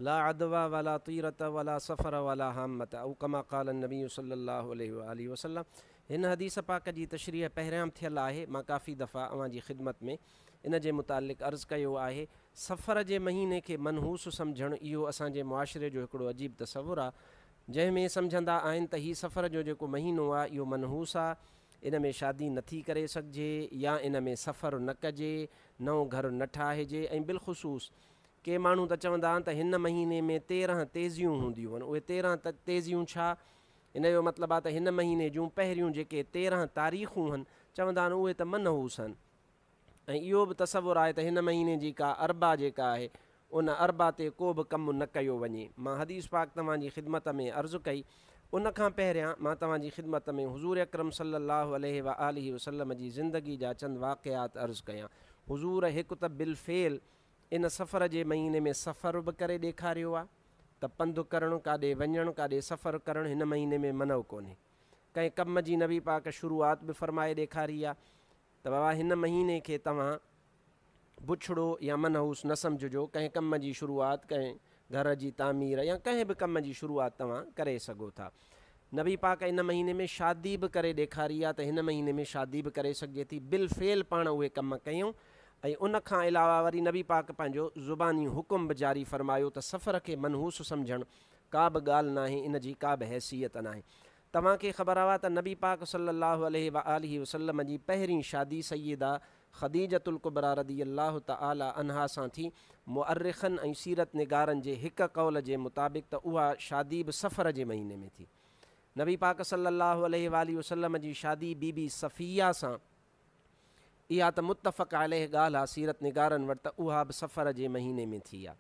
ला अदवा वला तीरत वला सफ़र वला हामत औ कमा क़ाल नबी सल्लल्लाहु अलैहि वसल्लम। हिन हदीस पाक जी तशरीह पहिरियां थियल आहे। मां काफ़ी दफ़ा अवां जी ख़िदमत में इन जे मुतालिक़ अर्ज़ु कयो आहे। सफ़र जे महीने खे मनहूस सम्झणु इहो असांजे मुआशिरे जो हिकिड़ो अजीब तसवुरु आहे, जंहिंमें सम्झंदा आहिनि त हीउ सफ़र जो जेको महीनो आहे इहो मनहूस आहे, इन में शादी नथी करे सघिजे या इन में सफ़र न कजे, नओं घर न ठाहिजे। ऐं बिलख़ुसूस के माण्हू त चवंदा आहिनि त हिन महीने में 13 तेज़ियूं हूंदियूं आहिनि। उहे 13 तेज़ियूं छा? इन जो मतिलबु आहे त हिन महीने जूं पहिरियूं जेके 13 तारीख़ूं आहिनि चवंदा आहिनि उहे त मनहूस आहिनि। ऐं इहो बि तसवुरु आहे त हिन महीने जी का अरबा जेका आहे उन अरबा ते को बि कमु न कयो वञे। मां हदीस पाक तव्हांजी ख़िदमत में अर्ज़ु कई। उन खां पहिरियां मां तव्हांजी ख़िदमत में हुज़ूर अकरम सल्लल्लाहु अलैहि वसल्लम जी ज़िंदगी जा चंद वाक़ियात अर्ज़ु कयां। हुज़ूर हिकु त बिलफ़ेल इन सफ़र जे महीने में सफ़र बि करे ॾेखारियो आहे त पंधु करणु, काॾे वञणु, काॾे सफ़र करणु हिन महीने में मनव कोन्हे। कंहिं कम जी नबी पाक शुरूआत बि फ़रमाए ॾेखारी आहे त बाबा हिन महीने खे तव्हां बुछड़ो या मनहूस न सम्झिजो। कंहिं कम जी शुरूआत, कंहिं घर जी तामीर या कंहिं बि कम जी शुरूआत तव्हां करे सघो था। नबी पाक इन महीने में शादी बि करे ॾेखारी आहे त हिन महीने में शादी बि करे सघिजे थी। बिलफ़ेल पाण उहे कम कयूं। ऐं उन खां अलावा वरी नबी पाक पंहिंजो ज़ुबानी हुकुम बि जारी फ़रमायो त सफ़र खे मनहूस सम्झणु का बि ॻाल्हि न आहे, इन जी का बि हैसियत न आहे। तव्हांखे ख़बर आहे त नबी पाक सल्लल्लाहु अलैहि वसल्लम जी पहिरीं शादी सय्यदा ख़दीजतुल कुबरा रज़ियल्लाहु तआला अन्हा सां थी। मुअर्रिख़नि ऐं सीरत निगारनि जे हिक क़ौल जे मुताबिक़ त उहा शादी बि सफ़र जे महीने में थी। नबी पाक सल्लल्लाहु अलैहि वसल्लम जी शादी बीबी सफ़िया सां इहा त मुत्तफ़क़ अलैह ॻाल्हि आहे सीरत निगारनि वटि त उहा बि सफ़र जे महीने में थी आहे।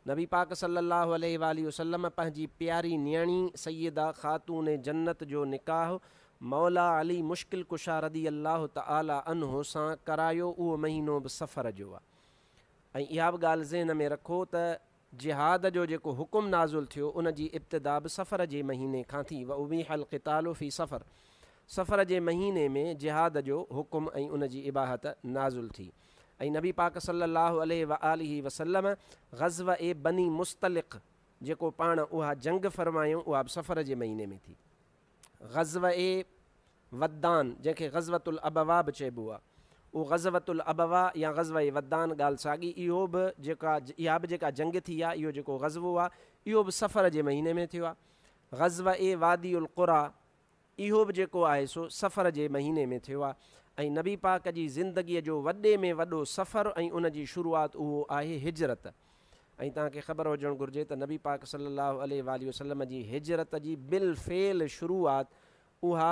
नबी पाक सल्लल्लाहु अलैहि वसल्लम पंहिंजी प्यारी नियाणी सय्यदा ख़ातून जन्नत जो निकाह मौला अली मुश्किल कुशा रज़ियल्लाहु तआला अन्हु सां करायो। उहो महीनो बि सफ़र जो आहे। ऐं इहा बि ॻाल्हि ज़हन में रखो त जिहाद जो जेको हुकुम नाज़ुल थियो उन जी इब्तिदा बि सफ़र जे महीने खां थी। व उबीहल क़ितालु फ़ी सफ़र, सफ़र जे महीने में जिहाद जो हुकुम ऐं उन जी इबाहत नाज़ुल थी। ऐं नबी पाक सल्लल्लाहु अलैहि वसल्लम ग़ज़व ए बनी मुस्तलिक़ जेको पाण उहा जंग फ़रमायूं उहा बि सफ़र जे महीने में थी। ग़ज़व ए वद्दान जंहिंखे ग़ज़वतुल अबवा बि चइबो आहे, उहो ग़ज़वतुल अबवा या ग़ज़व ए वद्दान ॻाल्हि साॻी। इहो बि इहा बि जेका जंग थी आहे, इहो जेको ग़ज़वो आहे इहो बि सफ़र जे महीने में थियो आहे। ग़ज़व ए वादी उल क़ुरा इहो बि जेको आहे सो सफ़र जे महीने में थियो आहे। ऐं नबी पाक जी ज़िंदगीअ जो वॾे में वॾो सफ़र ऐं उन जी शुरूआत उहो आहे हिजरत। ऐं तव्हांखे ख़बर हुजणु घुरिजे त नबी पाक सल्लल्लाहु अलैहि वसल्लम जी हिजरत जी बिलफ़ेल शुरूआत उहा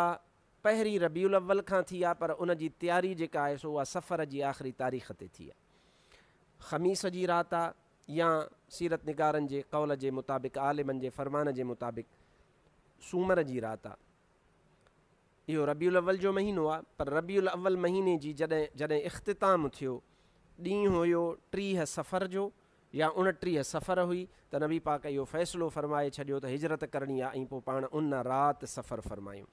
पहिरीं रबीउल अव्वल खां थी आहे, पर उन जी तयारी जेका आहे सो उहा सफ़र जी आख़िरी तारीख़ ते थी आहे। ख़मीस जी राति आहे या सीरत निगारनि जे क़ौल जे मुताबिक़, आलिमनि जे फ़रमान जे मुताबिक़ सूमर जी राति आहे। इहो रबीउल अव्वल जो महीनो आहे, पर रबीउल अव्वल महीने जी जॾहिं इख़्तिताम थियो ॾींहुं हुयो 30 सफ़र जो या 29 सफ़र हुई त नबी पाक इहो फ़ैसिलो फ़रमाए छॾियो त हिजरत करणी आहे ऐं पोइ पाण उन राति सफ़र फ़रमायूं।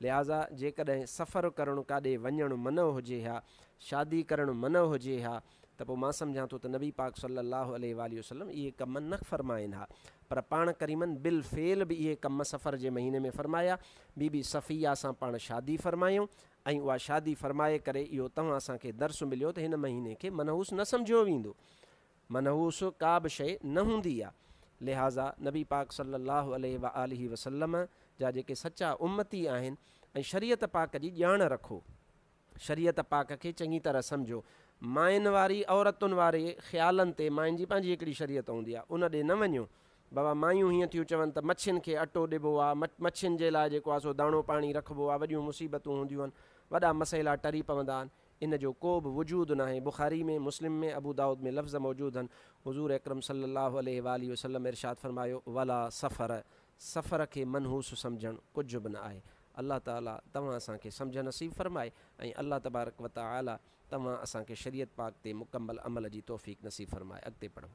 लिहाज़ा जेकॾहिं सफ़र करणु, काॾे वञणु मन हुजे हा, शादी करणु मन हुजे हा, त पोइ मां सम्झां थो त नबी पाक सल्लल्लाहु अलैहि वसल्लम इहे कम न फ़रमाइनि हा, पर पाण करीमन बिलफ़ेल बि इहे कम सफ़र जे महीने में फ़रमाया। बीबी सफ़िया सां पाण शादी फ़रमायूं ऐं उहा शादी फ़रमाए करे इहो तव्हां असांखे दर्स मिलियो त हिन महीने खे मनहूस न सम्झियो वेंदो, मनहूस का बि शइ न हूंदी आहे। लिहाज़ा नबी पाक सल्लल्लाहु अलैहि वसल्लम जा जेके सचा उम्मती आहिनि ऐं शरीयत पाक जी ॼाण रखो, शरीयत पाक खे चङी तरह सम्झो। माइनि वारी औरतुनि वारे ख़्यालनि ते माइनि जी पंहिंजी हिकिड़ी शरीयत हूंदी आहे, उन ॾे न वञो। बाबा मायूं हीअं थियूं चवनि त मच्छियुनि खे अटो ॾिबो आहे, मच्छियुनि जे लाइ जेको आहे सो दाणो पाणी रखिबो आहे, वॾियूं मुसीबतूं हूंदियूं आहिनि, वॾा मसइला टरी पवंदा आहिनि। इन जो को बि वजूद न आहे। बुखारी में, मुस्लिम में, अबू दाऊद में लफ़्ज़ मौजूदु आहिनि। हुज़ूर अकरम सल्लल्लाहु अलैहि वसल्लम इरशाद फ़रमायो वला सफ़र, सफ़र खे मनहूस सम्झणु कुझु बि न आहे। अल्लाह ताला तव्हां असांखे सम्झ नसीब फ़रमाए ऐं अल्लाह तबारक व तआला तव्हां असांखे शरीयत पाक ते मुकम्मल अमल जी तौफ़ीक़ नसीब फ़रमाए। अॻिते पढ़ो।